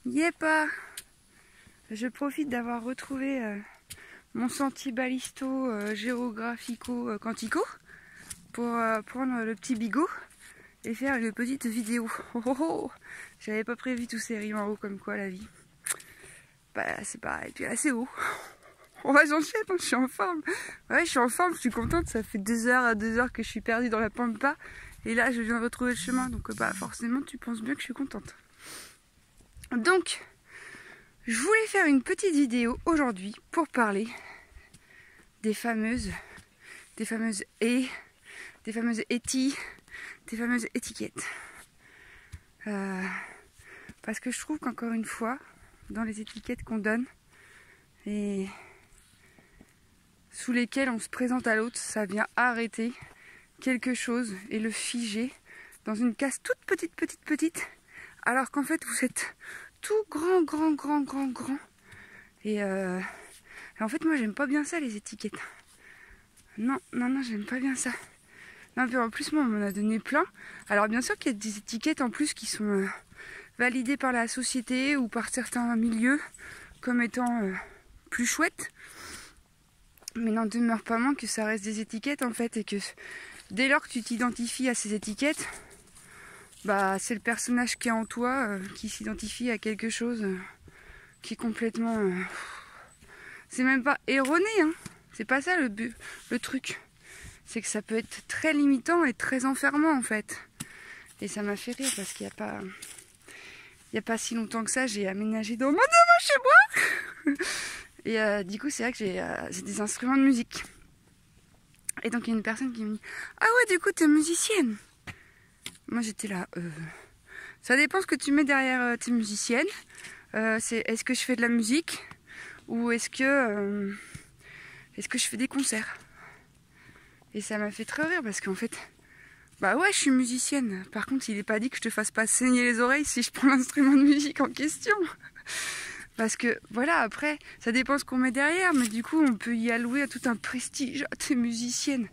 Yepa! Je profite d'avoir retrouvé mon sentier balisto géographico-quantico pour prendre le petit bigot et faire une petite vidéo. Oh, oh, oh. J'avais pas prévu tous ces rimes en haut comme quoi la vie. Bah c'est pareil, puis là c'est haut. On va j'enchaîne, je suis en forme. Ouais, je suis en forme, je suis contente, ça fait 2 heures que je suis perdue dans la pampa. Et là je viens de retrouver le chemin, donc bah forcément tu penses bien que je suis contente. Donc, je voulais faire une petite vidéo aujourd'hui pour parler des fameuses étiquettes, parce que je trouve qu'encore une fois, dans les étiquettes qu'on donne et sous lesquelles on se présente à l'autre, ça vient arrêter quelque chose et le figer dans une case toute petite, alors qu'en fait vous êtes tout grand. Et en fait moi j'aime pas bien ça, les étiquettes. Non, j'aime pas bien ça. Non, puis en plus moi on m'en a donné plein. Alors bien sûr qu'il y a des étiquettes en plus qui sont validées par la société ou par certains milieux comme étant plus chouettes. Mais n'en demeure pas moins que ça reste des étiquettes en fait, et que dès lors que tu t'identifies à ces étiquettes, bah c'est le personnage qui est en toi qui s'identifie à quelque chose qui est complètement... c'est même pas erroné, hein. C'est pas ça le truc. C'est que ça peut être très limitant et très enfermant en fait. Et ça m'a fait rire parce qu'il y a pas si longtemps que ça, j'ai aménagé dans mon chez moi. Et du coup c'est vrai que j'ai des instruments de musique. Et donc il y a une personne qui me dit « Ah ouais, du coup t'es musicienne ?» Moi j'étais là, ça dépend ce que tu mets derrière tes musiciennes. Est-ce que je fais de la musique ou est-ce que je fais des concerts? Et ça m'a fait très rire parce qu'en fait, bah ouais, je suis musicienne. Par contre, il n'est pas dit que je te fasse pas saigner les oreilles si je prends l'instrument de musique en question. Parce que voilà, après, ça dépend ce qu'on met derrière, mais du coup, on peut y allouer tout un prestige. Ah, t'es musicienne.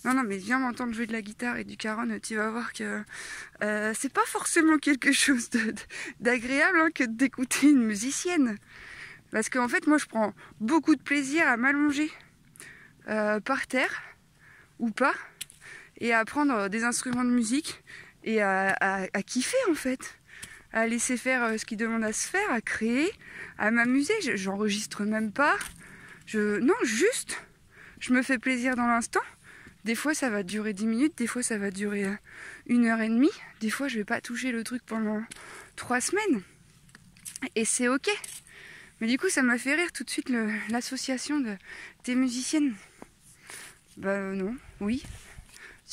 Non, mais viens m'entendre jouer de la guitare et du caron, tu vas voir que c'est pas forcément quelque chose d'agréable hein, que d'écouter une musicienne. Parce qu'en fait, moi, je prends beaucoup de plaisir à m'allonger par terre, ou pas, et à prendre des instruments de musique, et à kiffer, en fait. À laisser faire ce qu'ils demandent à se faire, à créer, à m'amuser. J'enregistre même pas. Non, juste, je me fais plaisir dans l'instant. Des fois, ça va durer 10 minutes, des fois, ça va durer 1h30. Des fois, je vais pas toucher le truc pendant 3 semaines. Et c'est ok. Mais du coup, ça m'a fait rire tout de suite l'association de tes musiciennes. Bah non, oui.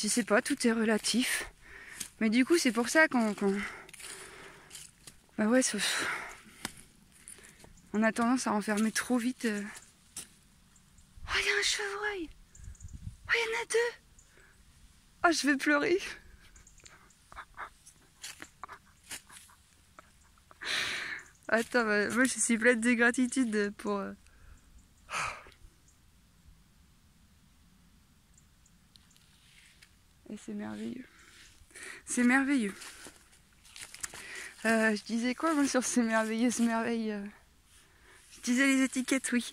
Je sais pas, tout est relatif. Mais du coup, c'est pour ça qu'on... Bah ouais, on a tendance à enfermer trop vite. Oh, il y a un chevreuil! Oh, il y en a 2! Oh, je vais pleurer! Attends, bah, moi je suis pleine de gratitude pour... Et c'est merveilleux. C'est merveilleux. Je disais quoi moi sur ces merveilleuses merveilles Je disais les étiquettes, oui.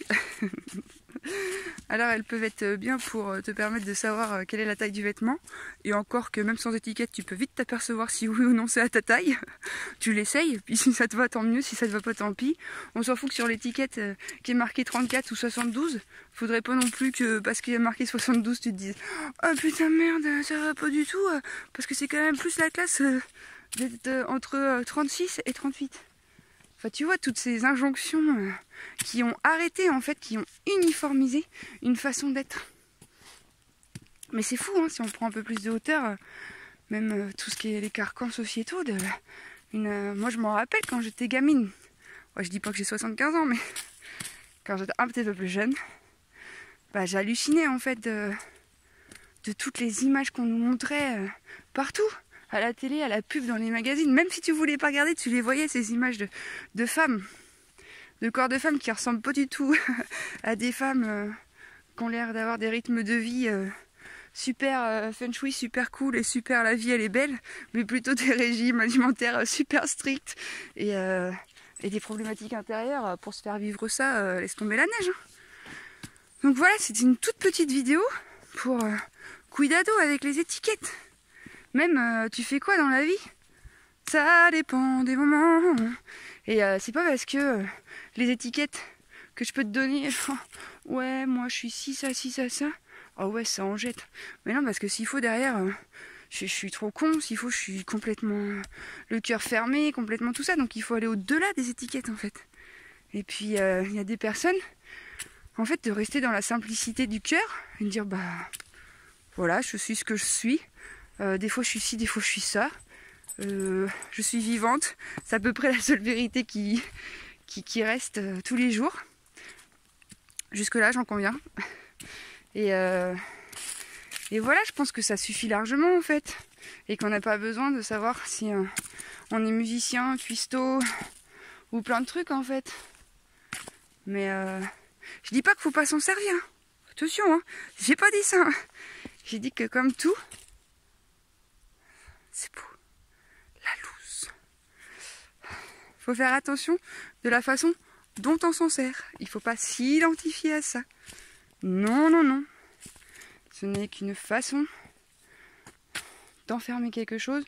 Alors elles peuvent être bien pour te permettre de savoir quelle est la taille du vêtement. Et encore que même sans étiquette, tu peux vite t'apercevoir si oui ou non c'est à ta taille. Tu l'essayes, puis si ça te va tant mieux, si ça te va pas tant pis. On s'en fout que sur l'étiquette qui est marquée 34 ou 72, faudrait pas non plus que parce qu'il y a marqué 72 tu te dises « Oh putain merde, ça va pas du tout, parce que c'est quand même plus la classe d'être entre 36 et 38 ». Enfin, tu vois, toutes ces injonctions qui ont arrêté, en fait, qui ont uniformisé une façon d'être. Mais c'est fou, hein, si on prend un peu plus de hauteur, même tout ce qui est les carcans sociétaux. Moi, je m'en rappelle quand j'étais gamine. Ouais, je dis pas que j'ai 75 ans, mais quand j'étais un petit peu plus jeune, bah, j'hallucinais, en fait, de toutes les images qu'on nous montrait partout. À la télé, à la pub, dans les magazines, même si tu voulais pas regarder, tu les voyais, ces images de femmes, de corps de femmes qui ressemblent pas du tout à des femmes qui ont l'air d'avoir des rythmes de vie super feng shui, super cool et super la vie elle est belle, mais plutôt des régimes alimentaires super stricts et et des problématiques intérieures pour se faire vivre ça, laisse tomber la neige. Hein. Donc voilà, c'est une toute petite vidéo pour cuidado avec les étiquettes. Même tu fais quoi dans la vie? Ça dépend des moments. Et c'est pas parce que les étiquettes que je peux te donner, ouais, moi je suis ci, ça, ça. Ah ouais, ça en jette. Mais non, parce que s'il faut derrière, je suis trop con. S'il faut, je suis complètement le cœur fermé, complètement tout ça. Donc il faut aller au-delà des étiquettes en fait. Et puis il y a des personnes, en fait, de rester dans la simplicité du cœur et de dire, bah voilà, je suis ce que je suis. Des fois je suis ci, des fois je suis ça. Je suis vivante. C'est à peu près la seule vérité qui reste tous les jours. Jusque-là, j'en conviens. Et voilà, je pense que ça suffit largement en fait. Et qu'on n'a pas besoin de savoir si on est musicien, cuistot ou plein de trucs en fait. Mais je dis pas qu'il faut pas s'en servir. Attention, hein. J'ai pas dit ça. Hein. J'ai dit que comme tout, c'est beau. La loose. Faut faire attention de la façon dont on s'en sert. Il faut pas s'identifier à ça. Non, non, non. Ce n'est qu'une façon d'enfermer quelque chose.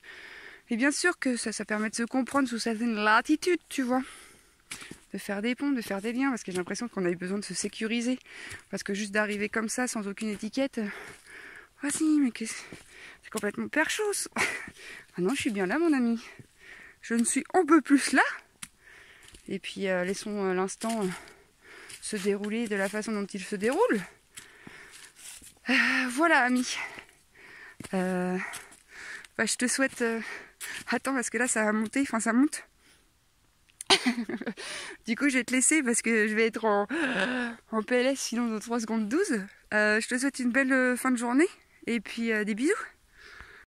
Et bien sûr que ça permet de se comprendre sous certaines latitudes, tu vois. De faire des ponts, de faire des liens, parce que j'ai l'impression qu'on a eu besoin de se sécuriser. Parce que juste d'arriver comme ça, sans aucune étiquette, vas-y, mais c'est complètement perchose. Ah non, je suis bien là, mon ami. Je ne suis un peu plus là. Et puis, laissons l'instant se dérouler de la façon dont il se déroule. Voilà, ami. Bah, je te souhaite... Attends, parce que là, ça va monter. Enfin, ça monte. Du coup, je vais te laisser parce que je vais être en PLS sinon dans 3 secondes 12. Je te souhaite une belle fin de journée. Et puis, des bisous.